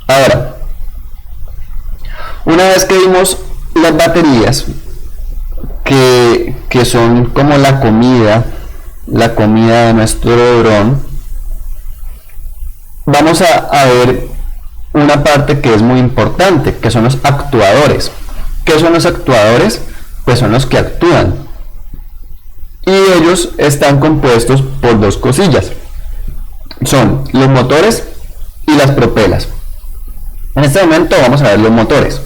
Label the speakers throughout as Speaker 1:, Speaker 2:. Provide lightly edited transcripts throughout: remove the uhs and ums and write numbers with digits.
Speaker 1: Ahora, una vez que vimos las baterías, que son como la comida de nuestro dron, vamos a ver una parte que es muy importante, que son los actuadores. ¿Qué son los actuadores? Pues son los que actúan. Y ellos están compuestos por dos cosillas. Son los motores y las propelas. En este momento vamos a ver los motores.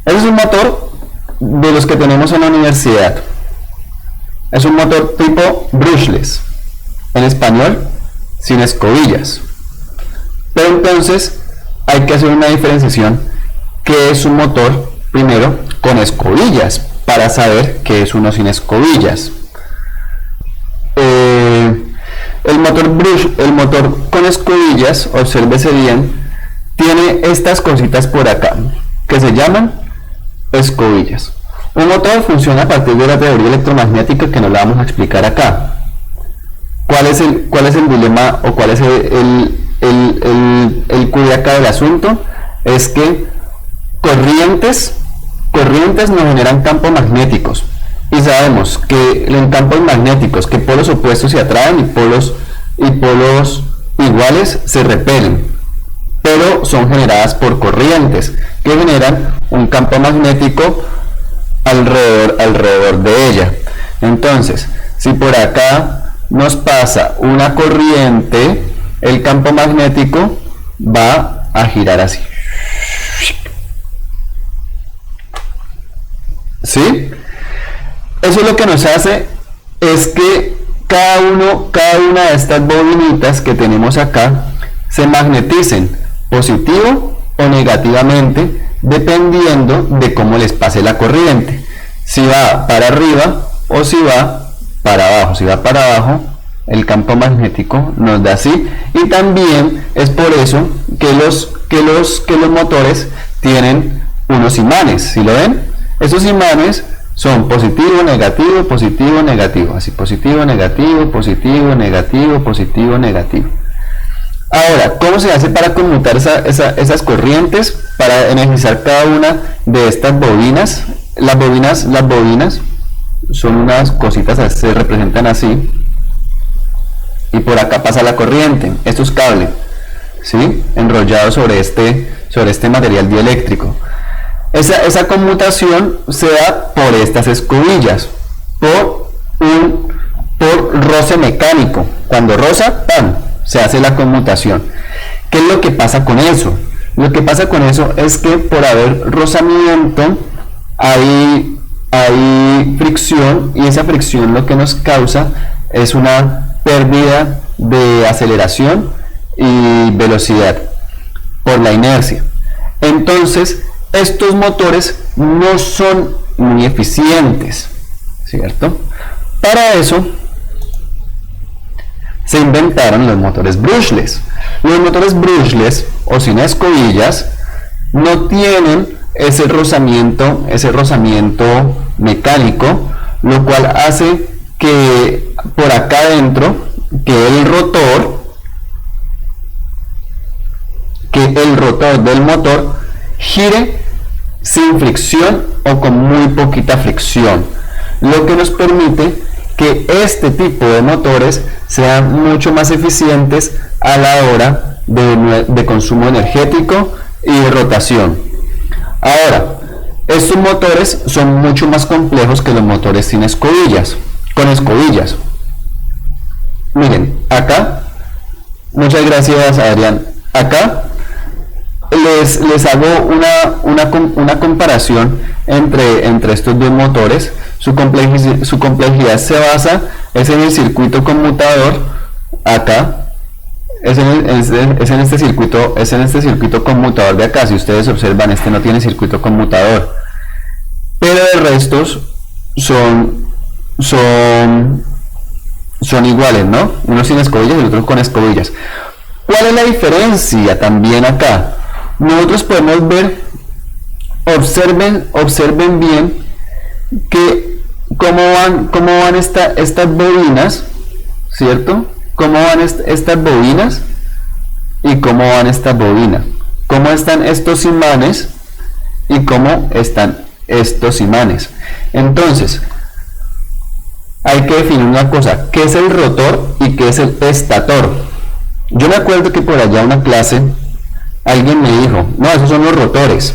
Speaker 1: Este es un motor de los que tenemos en la universidad. Es un motor tipo brushless, en español, sin escobillas. Pero entonces hay que hacer una diferenciación, que es un motor primero con escobillas, para saber qué es uno sin escobillas. El motor con escobillas, obsérvese bien, tiene estas cositas por acá, que se llaman escobillas. Un motor funciona a partir de la teoría electromagnética, que nos la vamos a explicar acá. ¿Cuál es el dilema, o cuál es el cuid acá del asunto? Es que corrientes nos generan campos magnéticos, y sabemos que en campos magnéticos, que polos opuestos se atraen y polos iguales se repelen, pero son generadas por corrientes que generan un campo magnético alrededor de ella. Entonces, si por acá nos pasa una corriente, el campo magnético va a girar así. ¿Sí? Eso lo que nos hace es que cada una de estas bobinitas que tenemos acá se magneticen positivo o negativamente, dependiendo de cómo les pase la corriente, si va para arriba o si va para abajo. Si va para abajo, el campo magnético nos da así, y también es por eso que los motores tienen unos imanes. ¿Sí lo ven? Esos imanes son positivo, negativo, positivo, negativo, así, positivo, negativo, positivo, negativo, positivo, negativo. Ahora, ¿cómo se hace para conmutar esas corrientes, para energizar cada una de estas bobinas? Las bobinas son unas cositas, se representan así, y por acá pasa la corriente. Esto es cable, ¿sí? Enrollado sobre este material dieléctrico. Esa conmutación se da por estas escobillas, por roce mecánico. Cuando roza, ¡pam!, se hace la conmutación. ¿Qué es lo que pasa con eso? Lo que pasa con eso es que por haber rozamiento hay fricción, y esa fricción lo que nos causa es una pérdida de aceleración y velocidad por la inercia. Entonces, estos motores no son muy eficientes, ¿cierto? Para eso se inventaron los motores brushless. Los motores brushless, o sin escobillas, no tienen ese rozamiento mecánico, lo cual hace que por acá adentro, que el rotor del motor gire sin fricción o con muy poquita fricción, lo que nos permite que este tipo de motores sean mucho más eficientes a la hora de consumo energético y de rotación. Ahora, estos motores son mucho más complejos que los motores sin escobillas, con escobillas. Miren, acá, muchas gracias, Adrián. Acá les hago una comparación entre estos dos motores. Su complejidad se basa en el circuito conmutador. Acá es en este circuito conmutador de acá. Si ustedes observan, este no tiene circuito conmutador, pero el resto son iguales, ¿no? Uno sin escobillas y el otro con escobillas. ¿Cuál es la diferencia también acá? Nosotros podemos ver, observen bien que cómo van estas bobinas, ¿cierto? Cómo van estas bobinas. y cómo van estas bobinas, cómo están estos imanes y cómo están estos imanes. Entonces, hay que definir una cosa, ¿qué es el rotor y qué es el estator? Yo me acuerdo que por allá en una clase alguien me dijo, no, esos son los rotores,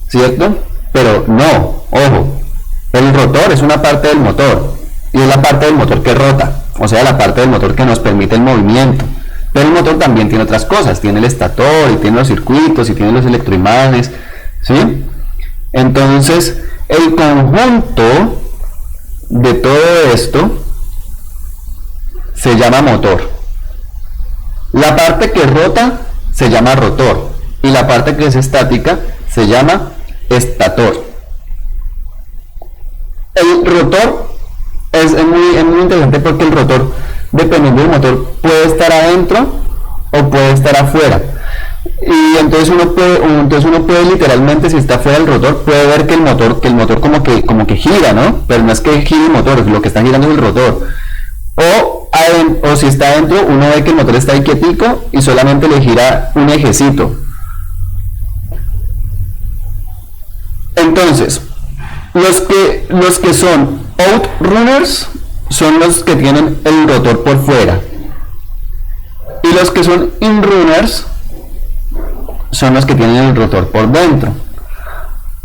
Speaker 1: ¿cierto? Pero no, ojo, el rotor es una parte del motor y es la parte del motor que rota, o sea, la parte del motor que nos permite el movimiento. Pero el motor también tiene otras cosas, tiene el estator y tiene los circuitos y tiene los electroimanes, ¿sí? Entonces, el conjunto de todo esto se llama motor. La parte que rota se llama rotor y la parte que es estática se llama estator. El rotor es muy interesante porque el rotor, dependiendo del motor, puede estar adentro o puede estar afuera. Y entonces uno puede literalmente, si está fuera del rotor, puede ver que el motor como que gira, ¿no? Pero no es que gire el motor, lo que está girando es el rotor. O si está adentro, uno ve que el motor está ahí quietico y solamente le gira un ejecito. Entonces, los que son outrunners son los que tienen el rotor por fuera. Y los que son inrunners son los que tienen el rotor por dentro.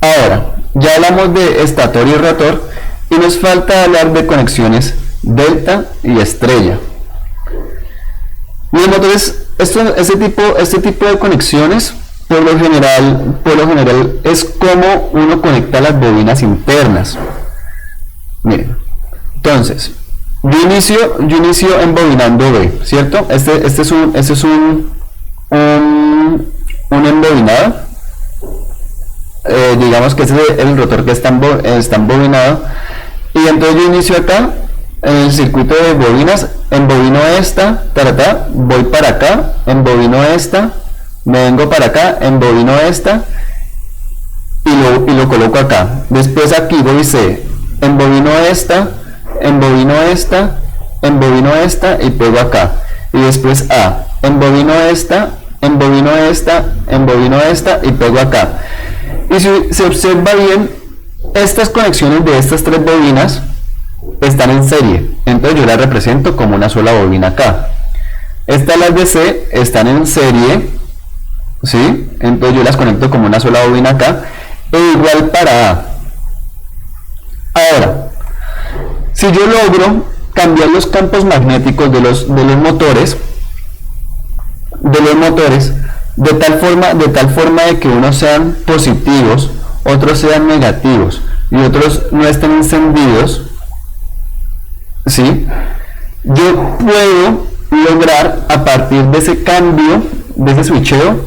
Speaker 1: Ahora, ya hablamos de estator y rotor y nos falta hablar de conexiones delta y estrella. Los motores, este tipo de conexiones, por lo general es como uno conecta las bobinas internas. Miren, entonces, yo inicio embobinando B, ¿cierto? Este es un embobinado. Digamos que este es el rotor que está embobinado. Y entonces yo inicio acá en el circuito de bobinas, embobino esta, voy para acá, embobino esta, me vengo para acá, embobino esta y lo coloco acá. Después aquí voy C, embobino esta, embobino esta, embobino esta y pego acá. Y después A, embobino esta, embobino esta, embobino esta y pego acá. Y si se observa bien, estas conexiones de estas tres bobinas están en serie, entonces yo las represento como una sola bobina acá. Estas, las de C, están en serie, ¿sí? Entonces yo las conecto como una sola bobina acá, e igual para A. Ahora, si yo logro cambiar los campos magnéticos de los motores, de tal forma de que unos sean positivos, otros sean negativos y otros no estén encendidos, ¿sí? Yo puedo lograr, a partir de ese cambio, de ese switcheo,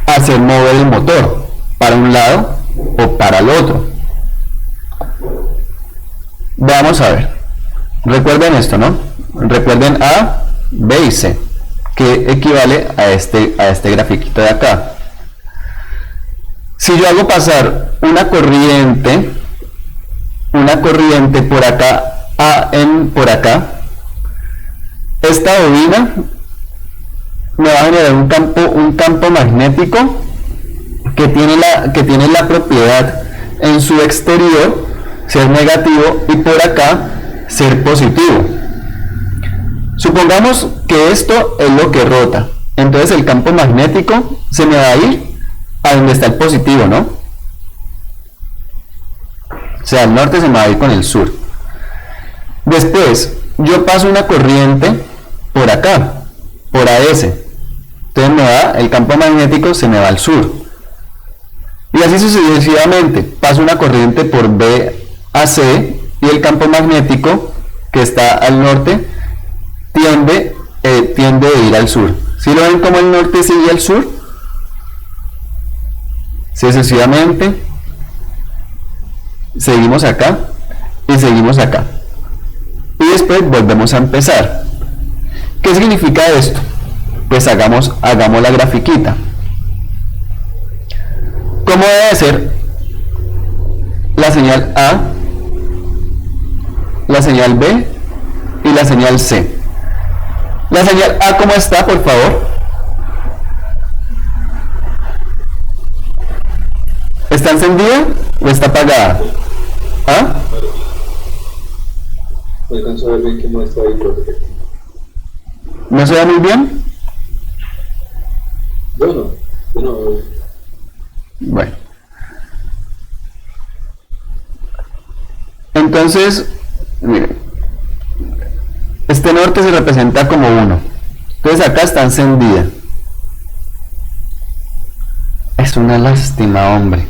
Speaker 1: hacer mover el motor para un lado o para el otro. Vamos a ver, recuerden esto, ¿no? Recuerden A, B y C, que equivale a este grafiquito de acá. Si yo hago pasar una corriente por acá por acá, esta bobina me va a generar un campo magnético que tiene la propiedad en su exterior ser negativo y por acá ser positivo. Supongamos que esto es lo que rota, entonces el campo magnético se me va a ir a donde está el positivo, ¿no? O sea, el norte se me va a ir con el sur. Después, yo paso una corriente por acá, por AS. Entonces el campo magnético se me va al sur. Y así sucesivamente, paso una corriente por B a C y el campo magnético que está al norte tiende a ir al sur. ¿Sí lo ven como el norte sigue al sur? Sucesivamente, seguimos acá y seguimos acá. Y después volvemos a empezar. ¿Qué significa esto? Pues hagamos la grafiquita. ¿Cómo debe ser la señal A, la señal B y la señal C? La señal A, ¿cómo está, por favor? ¿Está encendida o está apagada? ¿Ah?
Speaker 2: No alcanzo a ver bien qué muestra ahí, profe.
Speaker 1: ¿No se ve muy bien?
Speaker 2: Yo no.
Speaker 1: Bueno. Entonces, miren, este norte se representa como 1. Entonces acá está encendida. Es una lástima, hombre.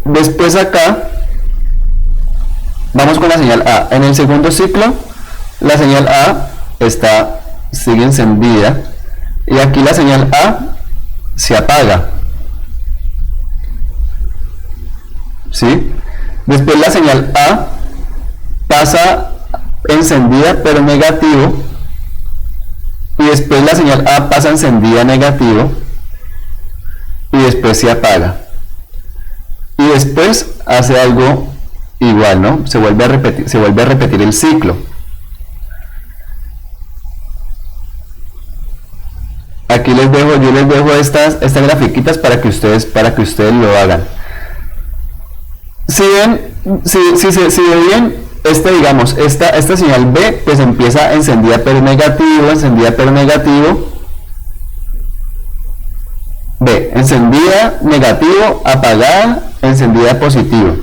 Speaker 1: Después acá, vamos con la señal A. En el segundo ciclo, la señal A sigue encendida. Y aquí la señal A se apaga. ¿Sí? Después la señal A pasa encendida pero negativo, y después la señal A pasa encendida negativo y después se apaga, y después hace algo igual, ¿no? Se vuelve a repetir el ciclo. Aquí yo les dejo estas grafiquitas para que ustedes lo hagan. Si ven, digamos, esta señal B, pues empieza encendida pero negativo, B, encendida, negativo, apagada, encendida, positivo,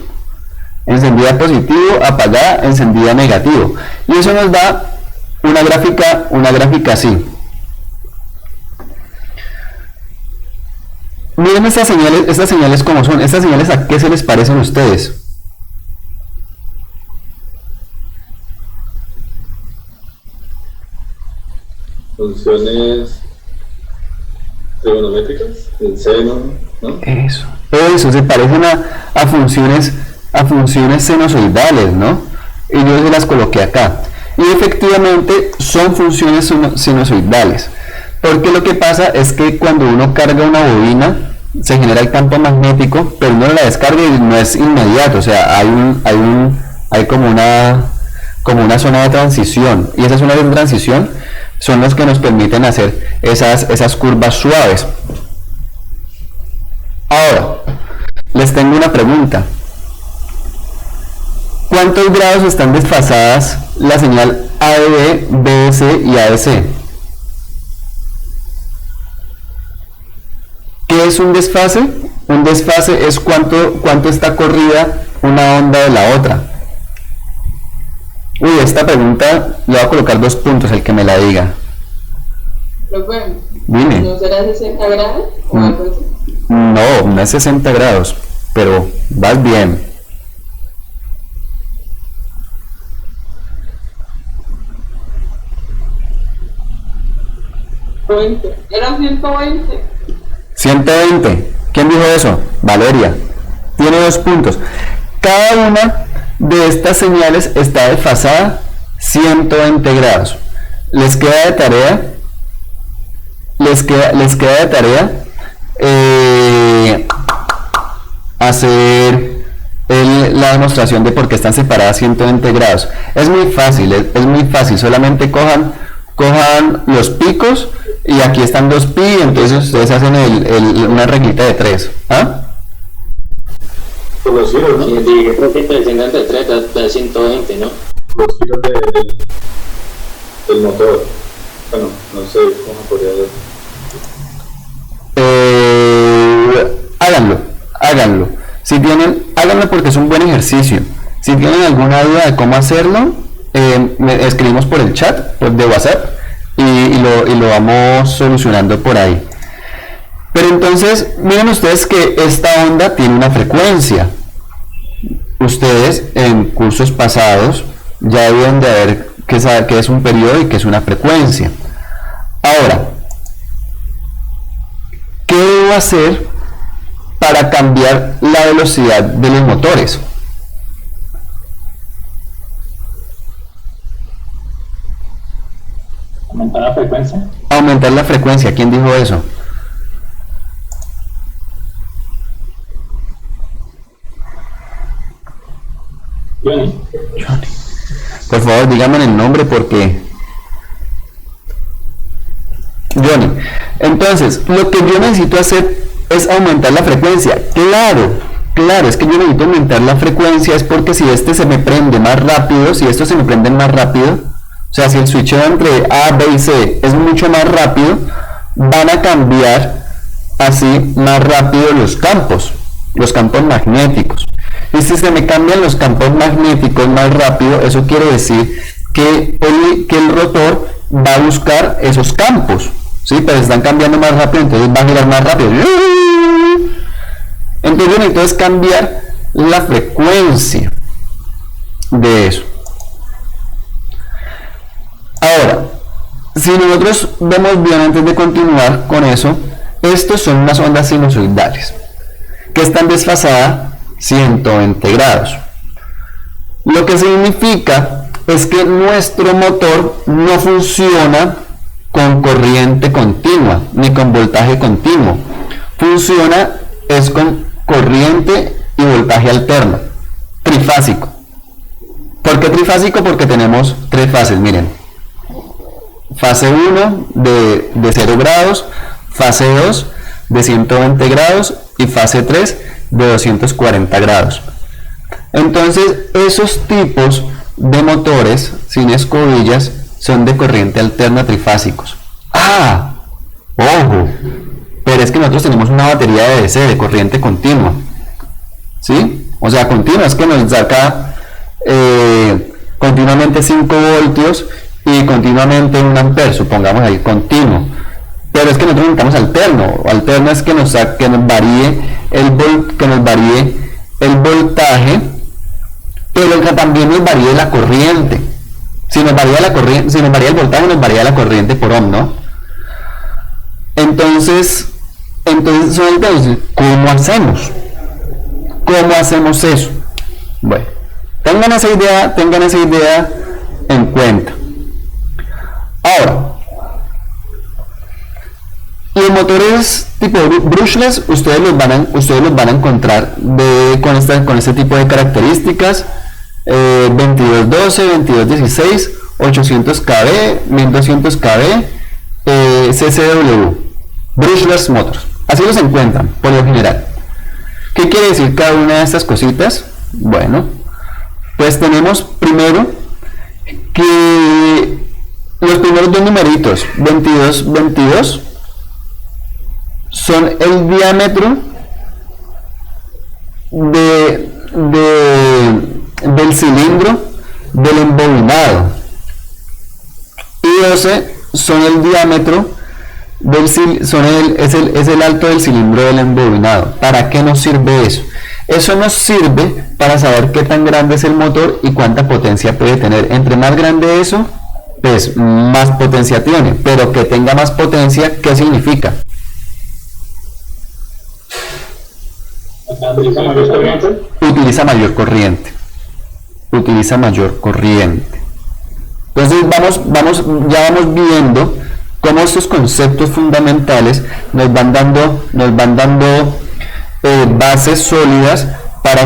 Speaker 1: apagada, encendida, negativo, y eso nos da una gráfica así. Miren estas señales como son. Estas señales, ¿a qué se les parecen a ustedes?
Speaker 2: Funciones trigonométricas, el seno, ¿no?
Speaker 1: Eso, se parecen a funciones sinusoidales, ¿no? Y yo se las coloqué acá. Y efectivamente son funciones sinusoidales. Porque lo que pasa es que cuando uno carga una bobina, se genera el campo magnético, pero uno la descarga y no es inmediato, o sea, hay como una zona de transición, y esas zonas de transición son las que nos permiten hacer esas curvas suaves. Ahora, les tengo una pregunta. ¿Cuántos grados están desfasadas la señal ADB, BS y ADC? ¿Qué es un desfase? Un desfase es cuánto está corrida una onda de la otra. Uy, esta pregunta le voy a colocar 2 puntos, el que me la diga. Dime.
Speaker 3: ¿No será 60 grados o algo así?
Speaker 1: No es 60 grados, pero vas bien.
Speaker 3: Era 120.
Speaker 1: 120. ¿Quién dijo eso? Valeria. Tiene 2 puntos. Cada una de estas señales está desfasada 120 grados. Les queda de tarea hacer la demostración de por qué están separadas 120 grados. Es muy fácil, solamente cojan los picos, y aquí están 2 pi, entonces ustedes hacen una reglita de 3. ¿Ah?
Speaker 2: Por los giros, ¿no?
Speaker 4: Sí, yo creo que el 53 da 120, ¿no?
Speaker 2: Los giros del motor. Bueno, no sé cómo podría ser.
Speaker 1: Háganlo. Háganlo porque es un buen ejercicio. Si tienen alguna duda de cómo hacerlo, me escribimos por el chat de WhatsApp y lo vamos solucionando por ahí. Pero entonces, miren ustedes que esta onda tiene una frecuencia. Ustedes en cursos pasados ya deben de haber que es un periodo y que es una frecuencia. Ahora, ¿qué debo hacer para cambiar la velocidad de los motores?
Speaker 4: ¿Aumentar la frecuencia?
Speaker 1: Aumentar la frecuencia. ¿Quién dijo eso?
Speaker 4: Johnny.
Speaker 1: Por favor, díganme el nombre porque Johnny. Entonces, lo que yo necesito hacer es aumentar la frecuencia. Claro, es que yo necesito aumentar la frecuencia, es porque si este se me prende más rápido, si estos se me prenden más rápido, o sea, si el switcheo entre A, B y C es mucho más rápido, van a cambiar así más rápido los campos magnéticos. Y si se me cambian los campos magnéticos más rápido, eso quiere decir que el rotor va a buscar esos campos, ¿sí? Pero están cambiando más rápido, entonces va a girar más rápido. Entonces yo necesito es cambiar la frecuencia de eso. Ahora, si nosotros vemos bien antes de continuar con eso, estos son unas ondas sinusoidales que están desfasadas 120 grados. Lo que significa es que nuestro motor no funciona con corriente continua ni con voltaje continuo. Funciona es con corriente y voltaje alterno, trifásico. ¿Por qué trifásico? Porque tenemos tres fases, miren. Fase 1 de 0 grados, fase 2 de 120 grados y fase 3 de 240 grados. Entonces, esos tipos de motores sin escobillas son de corriente alterna trifásicos. ¡Ah! ¡Ojo! Pero es que nosotros tenemos una batería de DC, de corriente continua. ¿Sí? O sea, continua es que nos saca continuamente 5 voltios y continuamente 1 ampere, supongamos ahí, continuo. Pero es que nosotros necesitamos alterno. Alterno es que nos varíe el voltaje, pero que también nos varíe la corriente. Si nos varía el voltaje, nos varía la corriente por ohm, ¿no? Entonces, ¿cómo hacemos? ¿Cómo hacemos eso? Bueno, tengan esa idea en cuenta. Ahora, los motores tipo brushless, ustedes los van a encontrar con este tipo de características: 2212, 2216, 800 kV, 1200 kV, CCW, brushless motors. Así los encuentran por lo general. ¿Qué quiere decir cada una de estas cositas? Bueno, pues tenemos primero que los primeros dos numeritos, 2222, son el diámetro del cilindro del embobinado, y 12 son el diámetro es el alto del cilindro del embobinado. ¿Para qué nos sirve eso? Eso nos sirve para saber qué tan grande es el motor y cuánta potencia puede tener. Entre más grande eso, pues más potencia tiene. Pero que tenga más potencia, ¿qué significa?
Speaker 4: ¿Utiliza mayor corriente?
Speaker 1: Utiliza mayor corriente. Utiliza mayor corriente. Entonces ya vamos viendo cómo estos conceptos fundamentales nos van dando bases sólidas para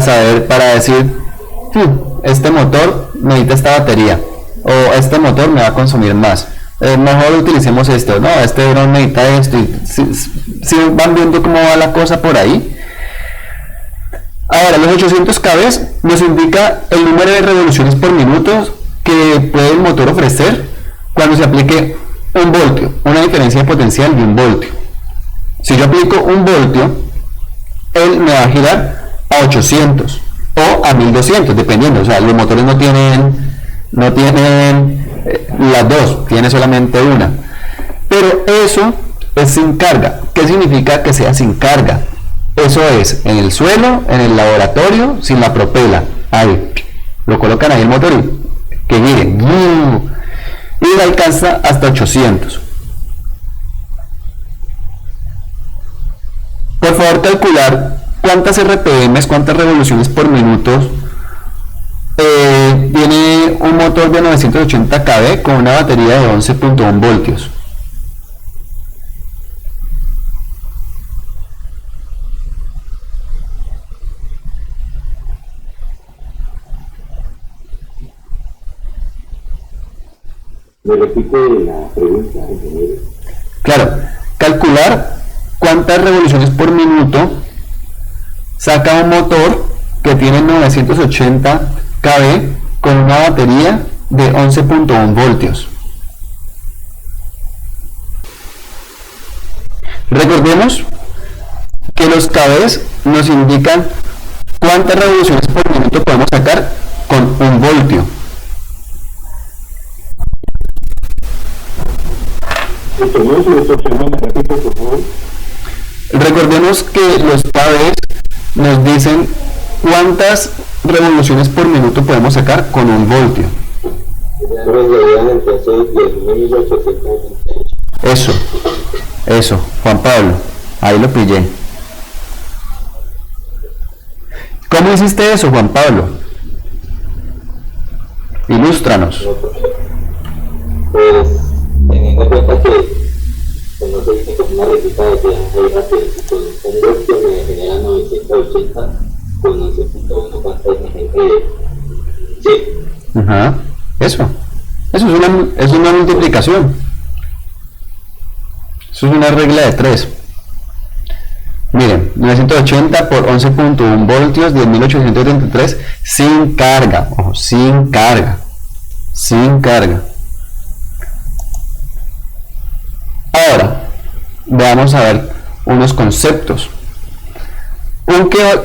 Speaker 1: decir, este motor necesita esta batería, o este motor me va a consumir más, mejor utilicemos esto, no, este no necesita esto. Y si van viendo cómo va la cosa por ahí. Ahora, los 800 kV nos indica el número de revoluciones por minuto que puede el motor ofrecer cuando se aplique 1 voltio, una diferencia potencial de 1 voltio. Si yo aplico 1 voltio, él me va a girar a 800 o a 1200, dependiendo. O sea, los motores no tienen las dos, tiene solamente una. Pero eso es sin carga. ¿Qué significa que sea sin carga? Eso es en el suelo, en el laboratorio, sin la propela. Ahí, lo colocan ahí el motor y que gire. Y alcanza hasta 800. Por favor, calcular cuántas RPMs, cuántas revoluciones por minuto tiene un motor de 980 kV con una batería de 11.1 voltios.
Speaker 5: Me repite la pregunta, ingeniero.
Speaker 1: Claro, calcular cuántas revoluciones por minuto saca un motor que tiene 980 kV con una batería de 11.1 voltios. Recordemos que los kVs nos indican cuántas revoluciones por minuto podemos sacar con un voltio. Recordemos que los kVs nos dicen cuántas revoluciones por minuto podemos sacar con un voltio. Eso, Juan Pablo, ahí lo pillé. ¿Cómo hiciste eso, Juan Pablo? Ilústranos.
Speaker 5: Pues, teniendo en cuenta que no se dice como una receta de que con un voltio me genera 980 con 11.1 cuántas gente. Sí.
Speaker 1: Ajá. Eso es una multiplicación. Eso es una regla de 3. Miren, 980 por 11.1 voltios, 10.833 sin carga. Ojo, sin carga. Ahora, vamos a ver unos conceptos. Un kV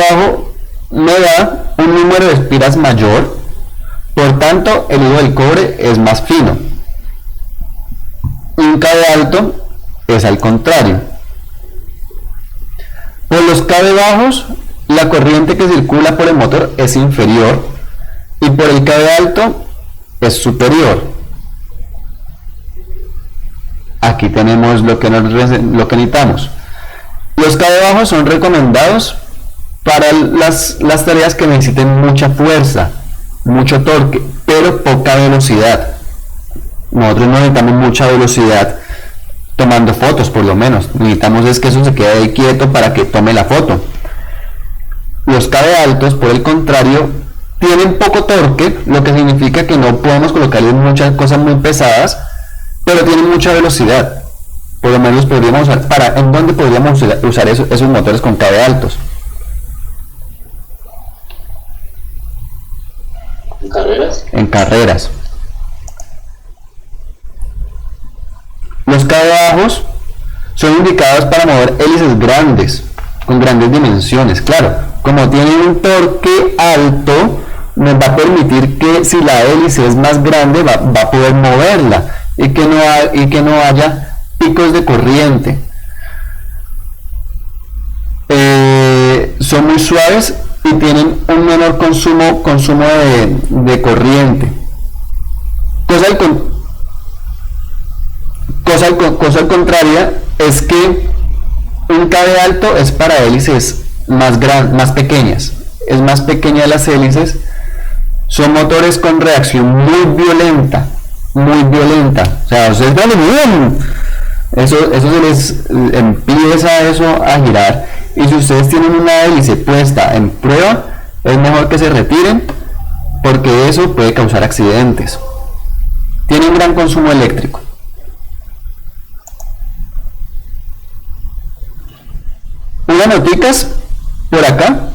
Speaker 1: bajo me da un número de espiras mayor, por tanto el hilo del cobre es más fino. Un kV alto es al contrario. Por los kV bajos, la corriente que circula por el motor es inferior y por el kV alto es superior. Aquí tenemos lo que necesitamos. Los kV bajos son recomendados para las tareas que necesiten mucha fuerza, mucho torque, pero poca velocidad. Nosotros no necesitamos mucha velocidad tomando fotos, por lo menos. Necesitamos es que eso se quede ahí quieto para que tome la foto. Los kV altos, por el contrario, tienen poco torque, lo que significa que no podemos colocarles muchas cosas muy pesadas, pero tienen mucha velocidad. Por lo menos podríamos usar, ¿en dónde podríamos usar esos motores con kV altos?
Speaker 4: ¿En carreras?
Speaker 1: En carreras. Los kV bajos son indicados para mover hélices grandes, con grandes dimensiones. Claro, como tienen un torque alto, nos va a permitir que si la hélice es más grande, va a poder moverla y que no haya picos de corriente. Son muy suaves y tienen un menor consumo de corriente. Cosa al contraria es que un kV alto es para hélices más pequeñas. Es más pequeña las hélices. Son motores con reacción muy violenta. O sea, ustedes ven, eso se les empieza a girar. Y si ustedes tienen una hélice puesta en prueba, es mejor que se retiren, porque eso puede causar accidentes. Tiene un gran consumo eléctrico. Unas noticas por acá.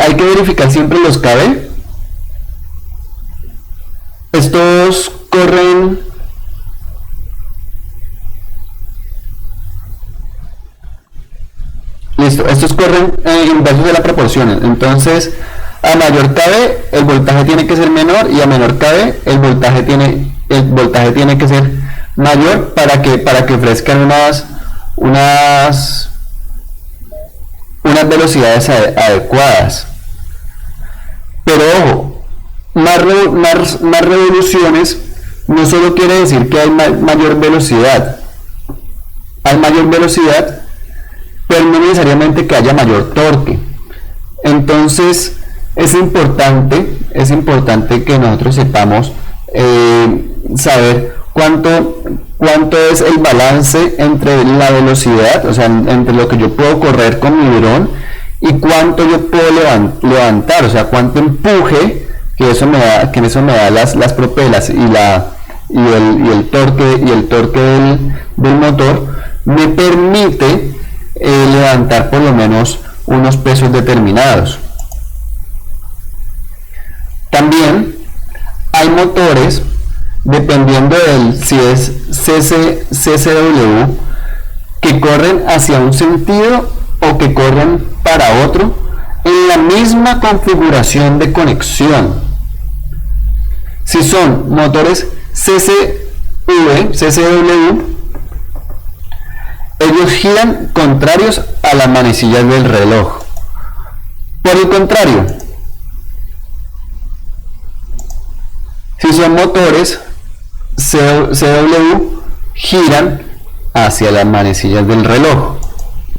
Speaker 1: Hay que verificar siempre los kV. Estos corren inversos de la proporción. Entonces, a mayor kV el voltaje tiene que ser menor, y a menor kV el voltaje tiene que ser mayor para que ofrezcan unas velocidades adecuadas. Pero ojo, más revoluciones no solo quiere decir que hay mayor velocidad. Hay mayor velocidad, pero no necesariamente que haya mayor torque. Entonces es importante que nosotros sepamos saber cuánto es el balance entre la velocidad, o sea, entre lo que yo puedo correr con mi dron y cuánto yo puedo levantar, o sea, cuánto empuje que eso me da las propelas y y el torque del motor me permite levantar por lo menos unos pesos determinados. También hay motores, dependiendo si es CCW, que corren hacia un sentido o que corren para otro en la misma configuración de conexión. Si son motores CCW, ellos giran contrarios a las manecillas del reloj. Por el contrario, si son motores CW, giran hacia las manecillas del reloj.